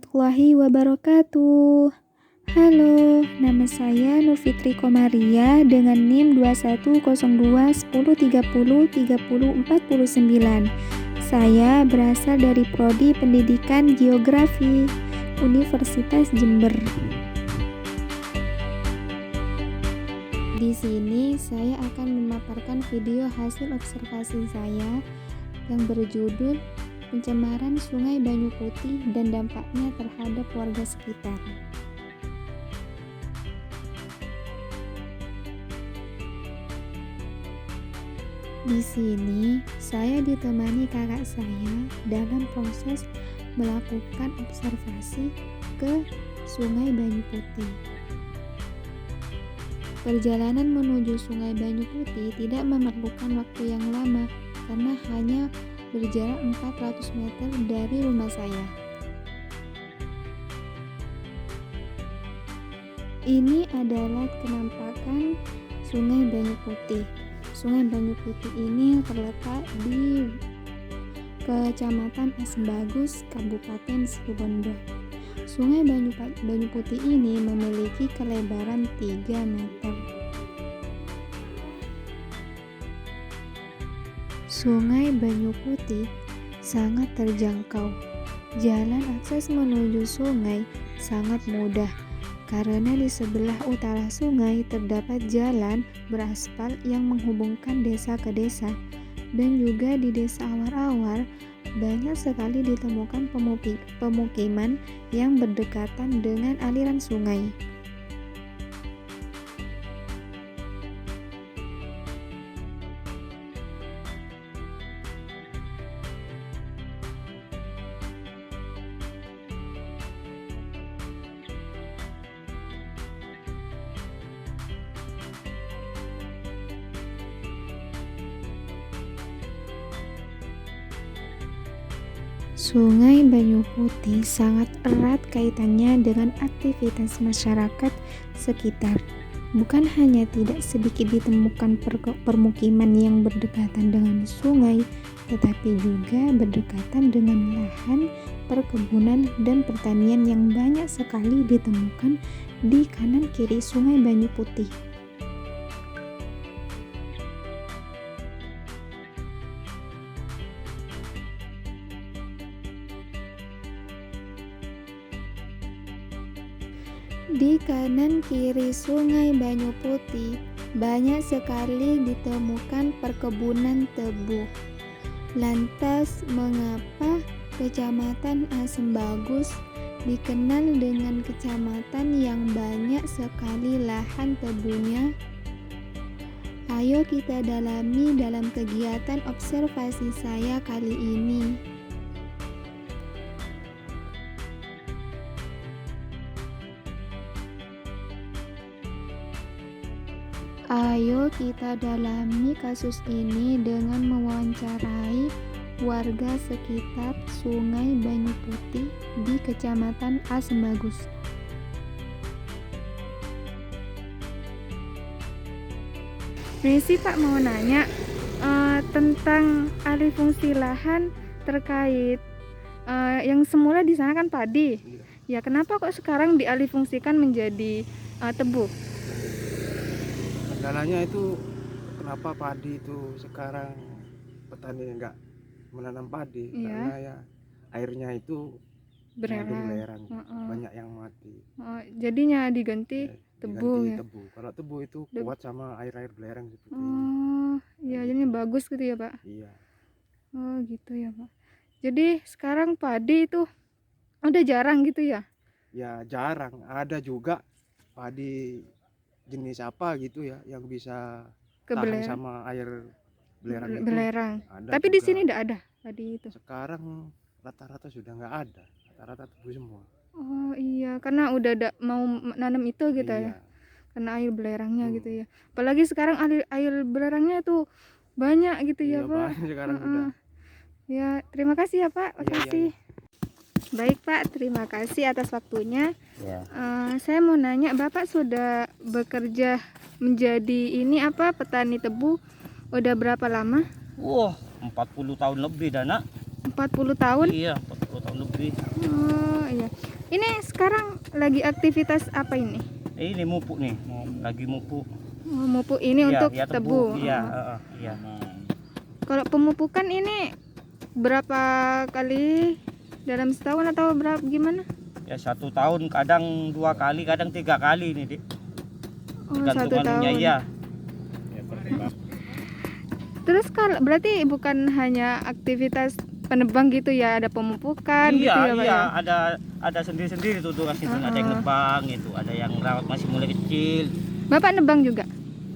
warahmatullahi wabarakatuh. Halo, nama saya Nur Fitri Komaria dengan NIM 210210303049. Saya berasal dari Prodi Pendidikan Geografi Universitas Jember. Di sini saya akan memaparkan video hasil observasi saya yang berjudul Pencemaran Sungai Banyu Putih dan dampaknya terhadap warga sekitar. Di sini saya ditemani kakak saya dalam proses melakukan observasi ke Sungai Banyu Putih. Perjalanan menuju Sungai Banyu Putih tidak memerlukan waktu yang lama karena hanya berjarak 400 meter dari rumah saya. Ini adalah penampakan Sungai Banyu Putih. Sungai Banyu Putih ini terletak di Kecamatan Assembagus, Kabupaten Situbondo. Sungai Banyu Putih ini memiliki kelebaran 3 meter. Sungai Banyu Putih sangat terjangkau. Jalan akses menuju sungai sangat mudah karena di sebelah utara sungai terdapat jalan beraspal yang menghubungkan desa ke desa, dan juga di desa awar-awar banyak sekali ditemukan pemukiman yang berdekatan dengan aliran sungai. Sungai Banyu Putih sangat erat kaitannya dengan aktivitas masyarakat sekitar. Bukan hanya tidak sedikit ditemukan permukiman yang berdekatan dengan sungai, tetapi juga berdekatan dengan lahan perkebunan dan pertanian yang banyak sekali ditemukan di kanan kiri Sungai Banyu Putih. Di kanan kiri Sungai Banyu Putih banyak sekali ditemukan perkebunan tebu. Lantas mengapa Kecamatan Assembagus dikenal dengan kecamatan yang banyak sekali lahan tebunya? Ayo kita dalami dalam kegiatan observasi saya kali ini. Ayo kita dalami kasus ini dengan mewawancarai warga sekitar Sungai Banyu Putih di Kecamatan Assembagus. Messi Pak mau nanya tentang alih fungsi lahan terkait yang semula di sana kan padi. Ya, kenapa kok sekarang dialih fungsikan menjadi tebu? Kendalanya itu kenapa padi itu sekarang petani enggak menanam padi, karena ya airnya itu belerang, banyak yang mati. Jadinya diganti tebu ya. Tebu. Kalau tebu itu kuat sama air belerang seperti ini. Iya, jadinya bagus gitu ya Pak. Iya. Oh gitu ya Pak. Jadi sekarang padi itu udah jarang gitu ya? Ya jarang. Ada juga padi jenis apa gitu ya yang bisa tahan sama air belerang itu. Ada. Tapi juga. Di sini enggak ada padi itu. Sekarang rata-rata sudah enggak ada. Rata-rata tebu semua. Oh iya, karena udah mau nanam itu gitu ya. Karena air belerangnya gitu ya. Apalagi sekarang air belerangnya itu banyak gitu ya Pak. Banyak sekarang udah. Ya, terima kasih ya Pak. Makasih. Baik Pak, terima kasih atas waktunya. Saya mau nanya, Bapak sudah bekerja menjadi petani tebu udah berapa lama? 40 tahun lebih dah nak. 40 tahun? Iya, tahun lebih. Oh iya. Ini sekarang lagi aktivitas apa ini? Ini mupuk nih, lagi mupuk. Oh, mupuk ini Iya, untuk ya, tebu. Iya, Oh. Iya. Kalau pemupukan ini berapa kali dalam setahun atau berapa gimana? Ya 1 tahun, kadang 2 kali, kadang 3 kali nih, Dik. Oh, Tergantung 1 tahun. ya. Terus kalau berarti bukan hanya aktivitas penebang gitu ya, ada pemupukan Iya, gitu ya, Pak iya, ya? ada sendiri-sendiri tuh tugas itu. Ada yang nebang gitu, ada yang rawat masih mulai kecil. Bapak nebang juga?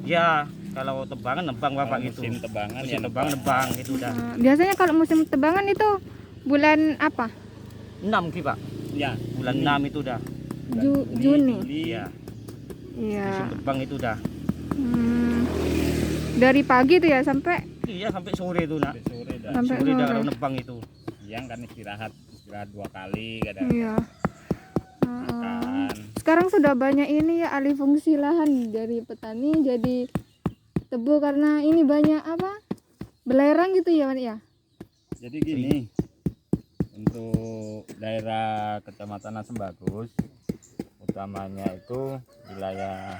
Ya, kalau tebangan nebang Bapak kalau gitu. musim tebangan Musim ya nebang gitu udah. Biasanya kalau musim tebangan itu bulan apa? 6 Ki, Pak. ya Bulan 6 itu udah. Juni. Iya, Iya. musim tebang itu udah. Dari pagi tuh ya sampai Iya, sampai sore itu, Nak. sore dah. Sampai Sore dah sore. kalau nebang itu. Siang kan istirahat 2 kali kadang iya. makan. Sekarang sudah banyak ini ya alih fungsi lahan dari petani jadi tebu karena ini banyak apa? Belerang gitu ya, Pak ya? Jadi gini, untuk daerah Kecamatan Asem Bagus utamanya itu wilayah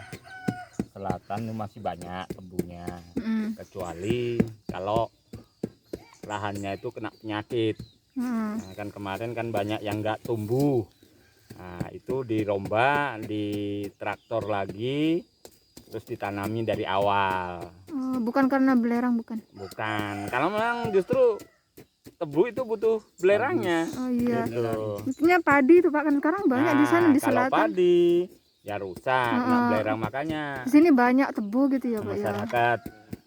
selatan itu masih banyak tebunya, kecuali kalau lahannya itu kena penyakit. Nah, kan kemarin kan banyak yang nggak tumbuh. Nah, itu dirombak, ditraktor lagi, terus ditanami dari awal. Oh, bukan karena belerang, bukan? Bukan, kalau memang justru tebu itu butuh belerangnya. Oh iya. Gitu. Maksudnya padi itu Pak, kan sekarang banyak di sana di Kalau selatan. padi ya rusak, kena belerang, makanya Di sini banyak tebu gitu ya, Pak ya. masyarakat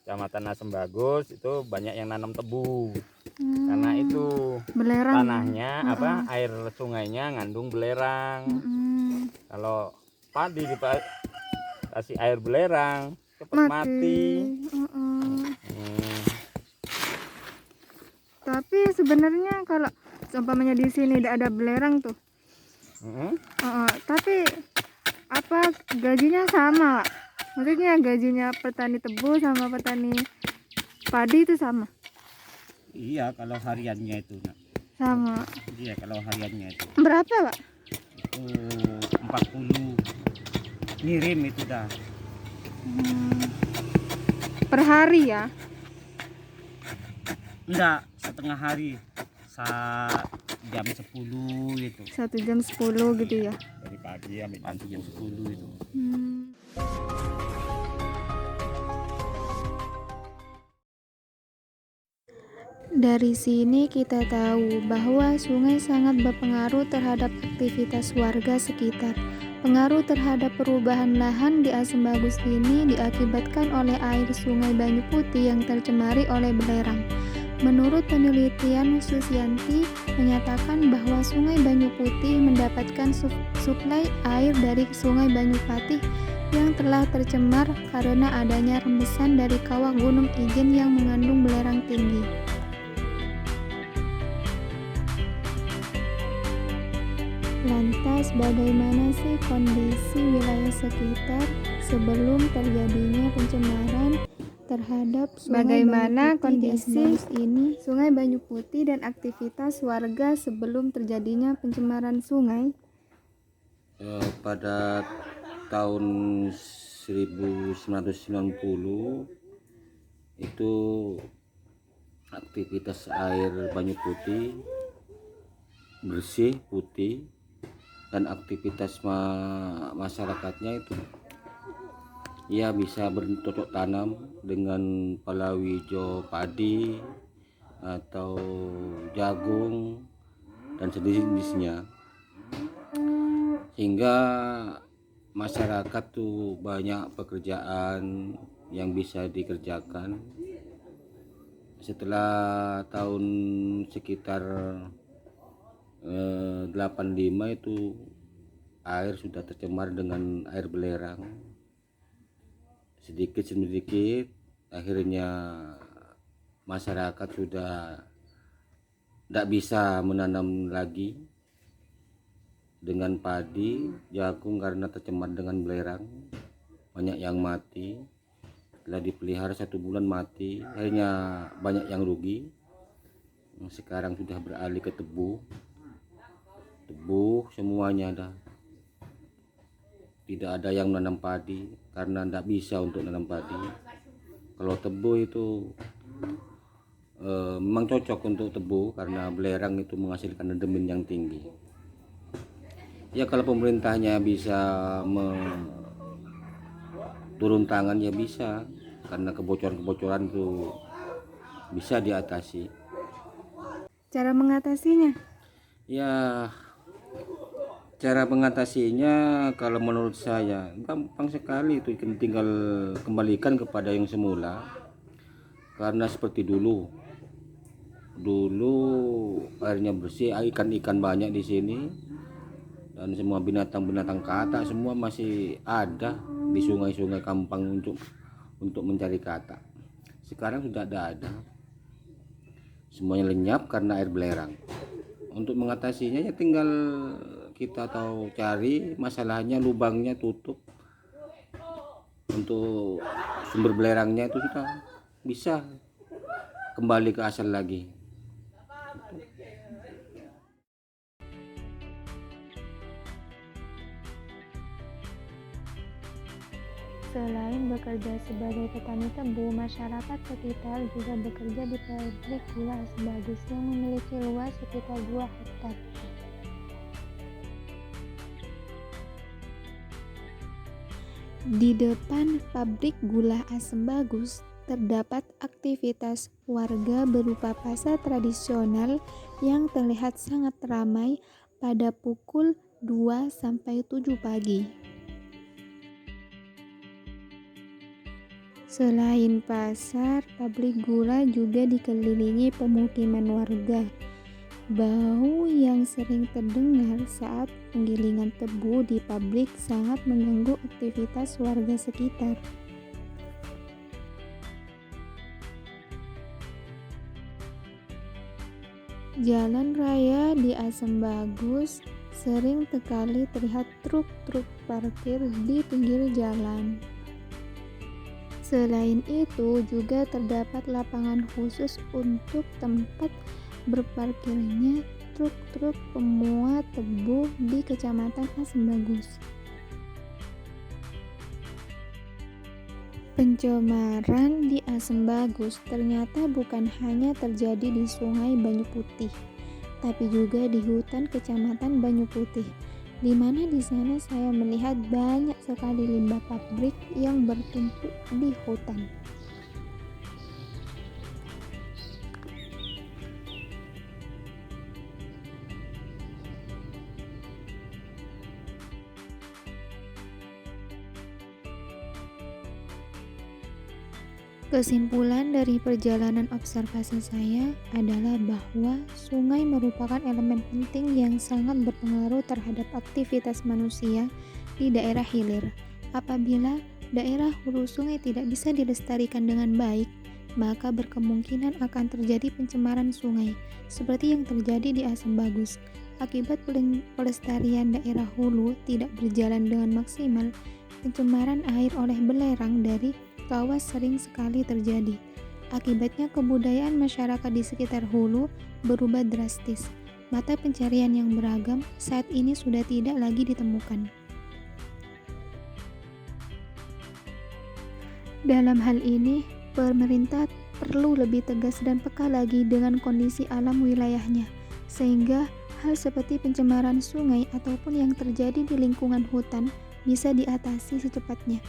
Kecamatan Asem Bagus itu banyak yang nanam tebu. Karena itu Belerang. tanahnya air sungainya ngandung belerang. Kalau padi dikasih air belerang cepat mati. Tapi sebenarnya kalau seumpamanya di sini tidak ada belerang tuh, tapi apa gajinya sama, Pak? Maksudnya gajinya petani tebu sama petani padi itu sama? Iya, kalau hariannya itu, Nak. Sama. Iya, kalau hariannya itu. Berapa, Pak? Itu 40. Ngirim itu dah. Per hari ya? Enggak, setengah hari. Jam 10 itu. 1 jam 10 gitu ya? Dari pagi sampai Pagi jam 10 itu. Dari sini kita tahu bahwa sungai sangat berpengaruh terhadap aktivitas warga sekitar. Pengaruh terhadap perubahan lahan di Asem Bagus ini diakibatkan oleh air Sungai Banyu Putih yang tercemari oleh belerang. Menurut penelitian Susianti menyatakan bahwa Sungai Banyu Putih mendapatkan suplai air dari Sungai Banyu Patih yang telah tercemar karena adanya rembesan dari kawah Gunung Ijen yang mengandung belerang tinggi. Lantas bagaimana sih kondisi wilayah sekitar sebelum terjadinya pencemaran terhadap bagaimana kondisi ini Sungai Banyu Putih dan aktivitas warga sebelum terjadinya pencemaran sungai? Pada tahun 1990 itu aktivitas air Banyu Putih bersih putih, dan aktivitas masyarakatnya itu ya bisa bercocok tanam dengan palawija padi atau jagung dan sejenisnya, sehingga masyarakat tuh banyak pekerjaan yang bisa dikerjakan. Setelah tahun sekitar 85 itu air sudah tercemar dengan air belerang. Sedikit sedikit akhirnya masyarakat sudah tidak bisa menanam lagi dengan padi, jagung karena tercemar dengan belerang. Banyak yang mati. Setelah dipelihara 1 bulan mati, akhirnya banyak yang rugi. Sekarang sudah beralih ke tebu. tebu, semuanya ada. Tidak ada yang menanam padi karena tidak bisa untuk menanam padi. Kalau tebu itu memang cocok untuk tebu karena belerang itu menghasilkan demin yang tinggi. Ya kalau pemerintahnya bisa turun tangan ya bisa, karena kebocoran-kebocoran itu bisa diatasi. Cara mengatasinya? Ya cara mengatasinya kalau menurut saya gampang sekali, itu tinggal kembalikan kepada yang semula. Karena seperti dulu airnya bersih, ikan-ikan banyak di sini, dan semua binatang-binatang katak semua masih ada di sungai-sungai Kampang untuk mencari katak. Sekarang sudah ada, semuanya lenyap karena air belerang. Untuk mengatasinya ya tinggal kita tahu cari masalahnya, lubangnya tutup, untuk sumber belerangnya itu sudah bisa kembali ke asal lagi. Selain bekerja sebagai petani tebu, masyarakat sekitar juga bekerja di pabrik gula Asem-Bagus yang memiliki luas sekitar 2 hektar. Di depan pabrik gula Asem-Bagus terdapat aktivitas warga berupa pasar tradisional yang terlihat sangat ramai pada pukul 2 sampai 7 pagi. Selain pasar, pabrik gula juga dikelilingi pemukiman warga. Bau yang sering terdengar saat penggilingan tebu di pabrik sangat mengganggu aktivitas warga sekitar. Jalan raya di Asem-Bagus sering sekali terlihat truk-truk parkir di pinggir jalan. Selain itu juga terdapat lapangan khusus untuk tempat berparkirnya truk-truk pemuat tebu di Kecamatan Asem-Bagus. Pencemaran di Asem-Bagus ternyata bukan hanya terjadi di Sungai Banyu Putih, tapi juga di hutan Kecamatan Banyu Putih, di mana di sana saya melihat banyak sekali limbah pabrik yang bertumpuk di hutan. Kesimpulan dari perjalanan observasi saya adalah bahwa sungai merupakan elemen penting yang sangat berpengaruh terhadap aktivitas manusia di daerah hilir. Apabila daerah hulu sungai tidak bisa dilestarikan dengan baik, maka berkemungkinan akan terjadi pencemaran sungai, seperti yang terjadi di Asem-Bagus. Akibat pelestarian daerah hulu tidak berjalan dengan maksimal, pencemaran air oleh belerang dari kawas sering sekali terjadi. Akibatnya kebudayaan masyarakat di sekitar hulu berubah drastis. Mata pencarian yang beragam saat ini sudah tidak lagi ditemukan. Dalam hal ini, pemerintah perlu lebih tegas dan peka lagi dengan kondisi alam wilayahnya, sehingga hal seperti pencemaran sungai ataupun yang terjadi di lingkungan hutan bisa diatasi secepatnya.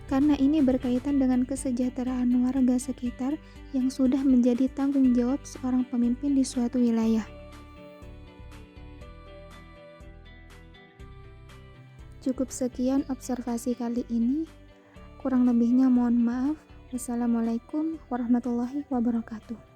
Karena ini berkaitan dengan kesejahteraan warga sekitar yang sudah menjadi tanggung jawab seorang pemimpin di suatu wilayah. Cukup sekian observasi kali ini. Kurang lebihnya mohon maaf. Wassalamualaikum warahmatullahi wabarakatuh.